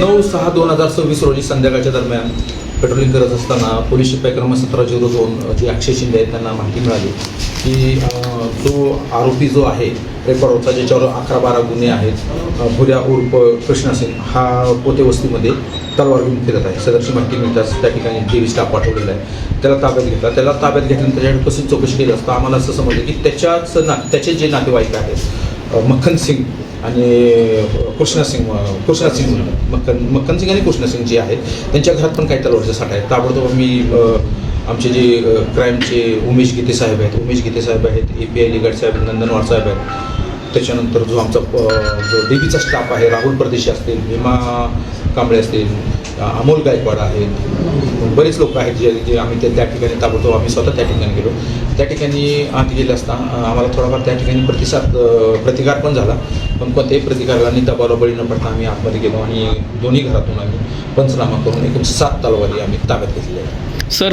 9/6/2026 रोजी संध्याकाळच्या दरम्यान पेट्रोलिंग करत असताना पोलीस शिपाई क्रमांक 1702 जे अक्षय शिंदे आहेत त्यांना माहिती मिळाली की जो आरोपी जो आहे रेकॉर्डवरचा ज्याच्यावर 11-12 गुन्हे आहेत भुऱ्या उर्फ कृष्णा सिंग हा पोते वस्तीमध्ये तलवार घेऊन फिरत आहे. सदरची माहिती मिळताच त्या ठिकाणी DV स्टाफ पाठवलेला आहे. त्याला ताब्यात घेतला. त्याला ताब्यात घेतल्यानंतर त्याच्याकडे कशी चौकशी केली असता आम्हाला असं समजलं की त्याचे जे नातेवाईक आहेत मक्खन सिंग आणि कृष्णा सिंग मक्खन सिंग आणि कृष्णा सिंग जे आहेत त्यांच्या घरात पण काही तलवारचे साठ आहेत. ताबडतोब आम्ही आमचे जे क्राईमचे उमेश गीते साहेब आहेत, API लिगाड साहेब, नंदनवार साहेब आहेत, त्याच्यानंतर जो आमचा जो DBचा स्टाफ आहे, राहुल परदेशी असतील, भीमा कांबळे असतील, अमोल गायकवाड आहेत, बरेच लोक आहेत जे आम्ही त्या ठिकाणी ताबडतोब आम्ही स्वतः त्या ठिकाणी गेलो. त्या ठिकाणी आत गेले असता आम्हाला थोडाफार त्या ठिकाणी प्रतिकार पण झाला, पण कोणत्याही प्रतिकाराला आणि दबावाला बळी न पडता आम्ही आतमध्ये गेलो आणि दोन्ही घरातून आम्ही पंचनामा करून एकूण 7 तलवारी आम्ही ताब्यात घेतलेल्या आहेत. सर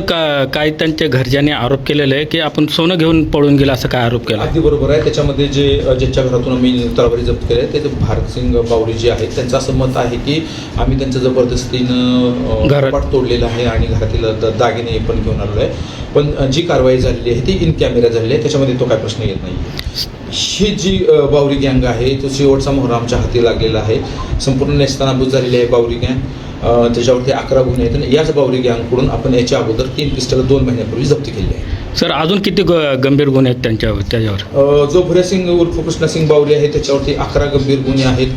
काय त्यांच्या घरच्यांनी आरोप केलेला आहे की आपण सोनं घेऊन पळून गेला असं काय आरोप केला? अगदी बरोबर आहे. त्याच्यामध्ये ज्यांच्या घरातून आम्ही तलवारी जप्त केल्या आहेत ते भारतसिंग बावरी जे आहेत त्यांचं असं मत आहे की आम्ही त्यांचं जबरदस्तीनं कपाट तोडलेलं आहे आणि घरातील दागिने पण घेऊन आलेलो आहे. पण जी कारवाई झालेली आहे ती इन कॅमेरा झालेली आहे, त्याच्यामध्ये तो काय प्रश्न येत नाही. ही जी बावरी गँग आहे तो शेवटचा मोहरा आमच्या हाती लागलेला आहे. संपूर्ण नेस्तानाबूत झालेली आहे बावरी गँग. त्याच्यावरती 11 गुन्हे आहेत आणि याच बावरी गँगकडून आपण याच्या अगोदर 3 पिस्टल 2 महिन्यापूर्वी जप्त केली आहे. सर अजून किती गंभीर गुन्हे आहेत त्याच्यावर? जो भुऱ्यासिंग उर्फ कृष्णा सिंग बावरी आहे त्याच्यावरती 11 गंभीर गुन्हे आहेत.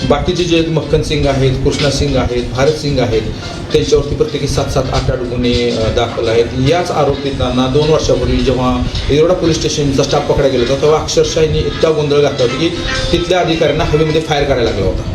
बाकीचे जे मक्खन सिंग आहेत, कृष्णा सिंग आहेत, भारत सिंग आहेत त्यांच्यावरती प्रत्येकी 7-7, 8-8 गुन्हे दाखल आहेत. याच आरोपितांना 2 वर्षापूर्वी जेव्हा येरवडा पोलीस स्टेशनचा स्टाफ पकडायला गेला होता तेव्हा अक्षरशः इतका गोंधळ घातला होता की तिथल्या अधिकाऱ्यांना हवेमध्ये फायर करायला लागला होता.